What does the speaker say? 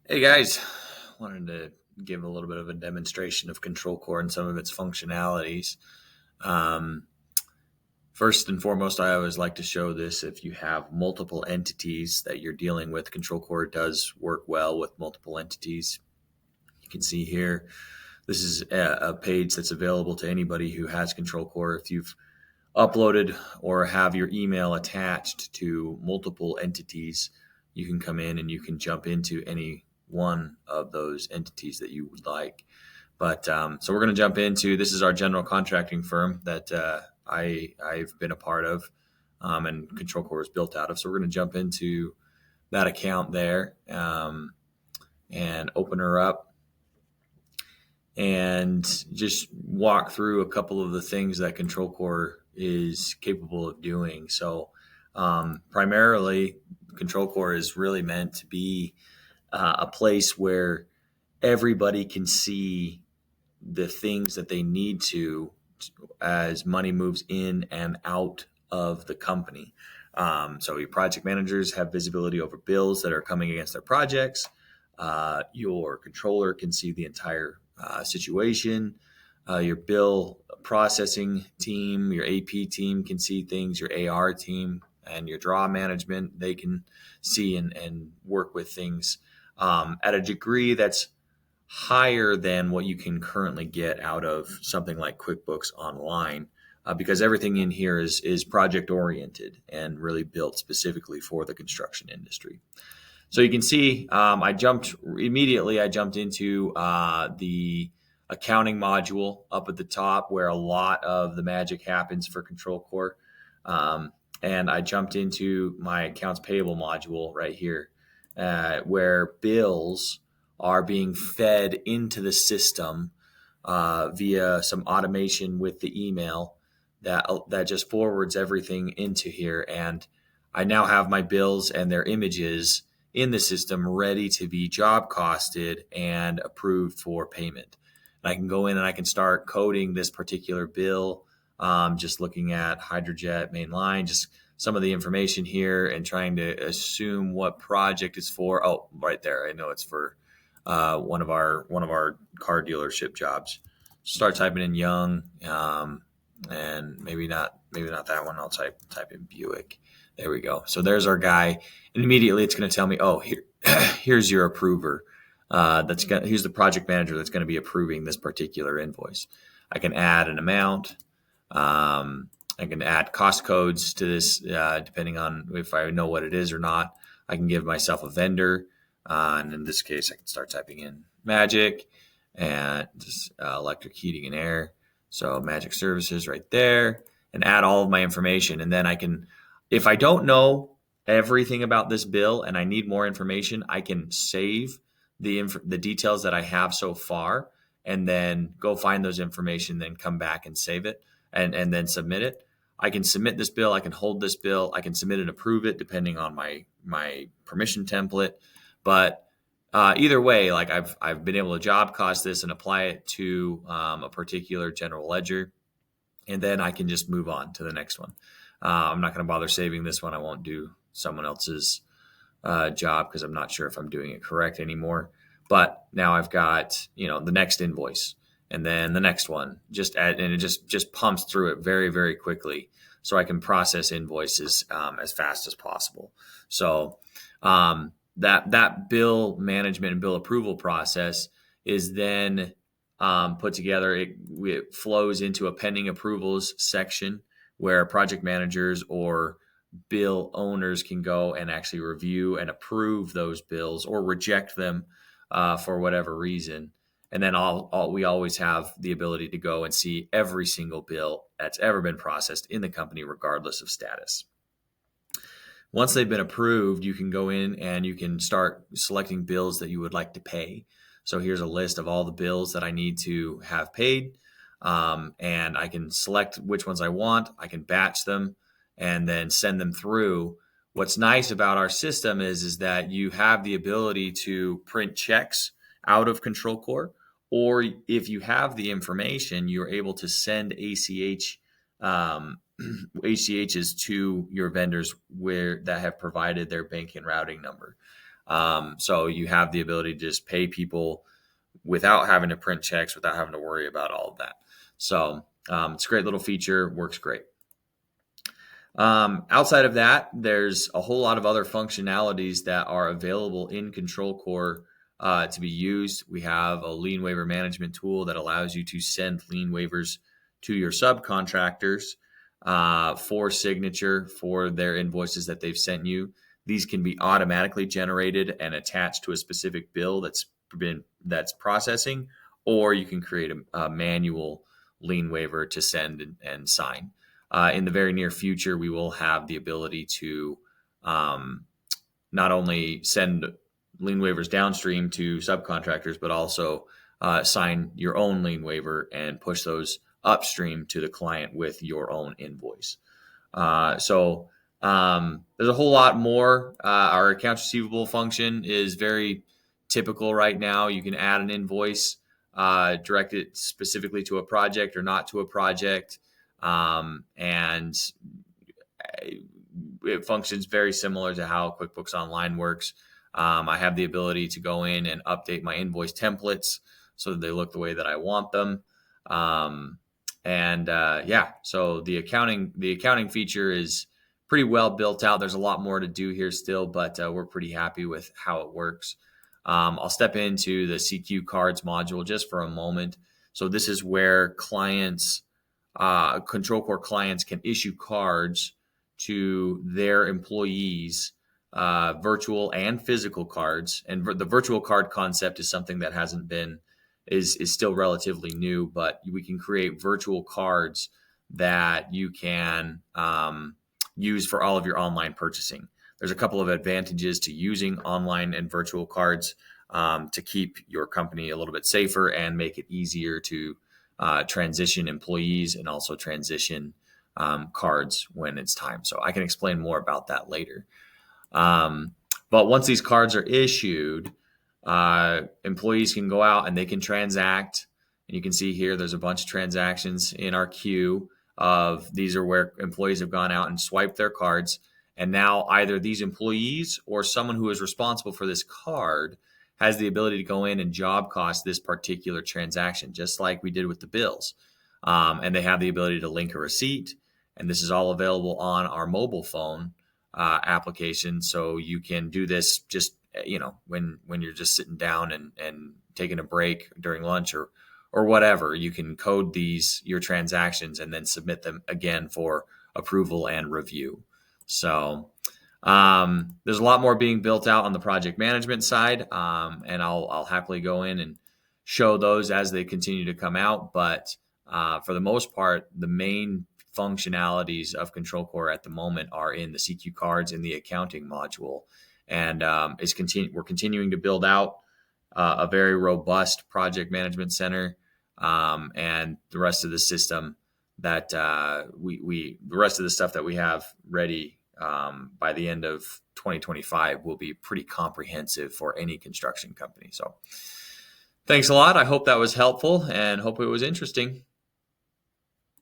Hey guys, wanted to give a little bit of a demonstration of ControlQore and some of its functionalities. Um, First and foremost, I always like to show this if you have multiple entities that you're dealing with. ControlQore does work well with multiple entities. You can see here, this is a page that's available to anybody who has ControlQore. If you've uploaded or have your email attached to multiple entities, you can come in and you can jump into any one of those entities that you would like. But so we're going to jump into, this is our general contracting firm that I've been a part of, and ControlQore is built out of. So we're going to jump into that account there, and open her up and just walk through a couple of the things that ControlQore is capable of doing. So primarily, ControlQore is really meant to be a place where everybody can see the things that they need to as money moves in and out of the company. So your project managers have visibility over bills that are coming against their projects. Your controller can see the entire situation. Your bill processing team, your AP team can see things. Your AR team and your draw management, they can see and work with things at a degree that's higher than what you can currently get out of something like QuickBooks Online, because everything in here is project oriented and really built specifically for the construction industry. So you can see I jumped into the accounting module up at the top where a lot of the magic happens for ControlQore. And I jumped into my accounts payable module right here, where bills are being fed into the system via some automation with the email that just forwards everything into here. And I now have my bills and their images in the system ready to be job costed and approved for payment. And I can go in and I can start coding this particular bill, just looking at Hydrojet main line, just some of the information here and trying to assume what project it's for. Oh, right there. I know it's for one of our car dealership jobs. Start typing in Young, and maybe not that one. I'll type in Buick. There we go. So there's our guy, and immediately it's going to tell me, oh, here's your approver. Here's the project manager that's going to be approving this particular invoice. I can add an amount. I can add cost codes to this, depending on if I know what it is or not. I can give myself a vendor. And in this case, I can start typing in Magic and just electric heating and air. So Magic Services right there, and add all of my information. And then I can, if I don't know everything about this bill and I need more information, I can save the details that I have so far and then go find those information, then come back and save it and then submit it. I can submit this bill. I can hold this bill. I can submit and approve it depending on my permission template. But either way, like I've been able to job cost this and apply it to a particular general ledger, and then I can just move on to the next one. I'm not going to bother saving this one. I won't do someone else's job because I'm not sure if I'm doing it correct anymore. But now I've got the next invoice, and then the next one, and it just pumps through it very, very quickly, so I can process invoices as fast as possible. So that bill management and bill approval process is then put together. It flows into a pending approvals section where project managers or bill owners can go and actually review and approve those bills or reject them for whatever reason. And then we always have the ability to go and see every single bill that's ever been processed in the company, regardless of status. Once they've been approved, you can go in and you can start selecting bills that you would like to pay. So here's a list of all the bills that I need to have paid. And I can select which ones I want. I can batch them and then send them through. What's nice about our system is that you have the ability to print checks out of ControlQore, or if you have the information, you're able to send ACHs to your vendors that have provided their bank and routing number. So you have the ability to just pay people without having to print checks, without having to worry about all of that. So it's a great little feature, works great. Outside of that, there's a whole lot of other functionalities that are available in ControlQore to be used. We have a lien waiver management tool that allows you to send lien waivers to your subcontractors for signature for their invoices that they've sent you. These can be automatically generated and attached to a specific bill that's processing, or you can create a manual lien waiver to send and sign. In the very near future, we will have the ability to not only send lien waivers downstream to subcontractors, but also sign your own lien waiver and push those upstream to the client with your own invoice. So there's a whole lot more. Our accounts receivable function is very typical right now. You can add an invoice, direct it specifically to a project or not to a project. And it functions very similar to how QuickBooks Online works. I have the ability to go in and update my invoice templates so that they look the way that I want them. So the accounting feature is pretty well built out. There's a lot more to do here still, but we're pretty happy with how it works. I'll step into the CQ cards module just for a moment. So this is where clients, ControlQore clients, can issue cards to their employees, virtual and physical cards. And the virtual card concept is something that is still relatively new, but we can create virtual cards that you can use for all of your online purchasing. There's a couple of advantages to using online and virtual cards to keep your company a little bit safer and make it easier to transition employees and also transition cards when it's time. So I can explain more about that later. But once these cards are issued, employees can go out and they can transact. And you can see here, there's a bunch of transactions in our queue of these are where employees have gone out and swiped their cards. And now either these employees or someone who is responsible for this card has the ability to go in and job cost this particular transaction, just like we did with the bills. And they have the ability to link a receipt. And this is all available on our mobile phone application. So you can do this just, when you're just sitting down and taking a break during lunch or whatever. You can code your transactions and then submit them again for approval and review. So there's a lot more being built out on the project management side, and I'll happily go in and show those as they continue to come out. But for the most part, the main functionalities of ControlQore at the moment are in the CQ cards in the accounting module, and we're continuing to build out a very robust project management center, and the rest of the system that the rest of the stuff that we have ready by the end of 2025 will be pretty comprehensive for any construction company. So thanks a lot. I hope that was helpful and hope it was interesting.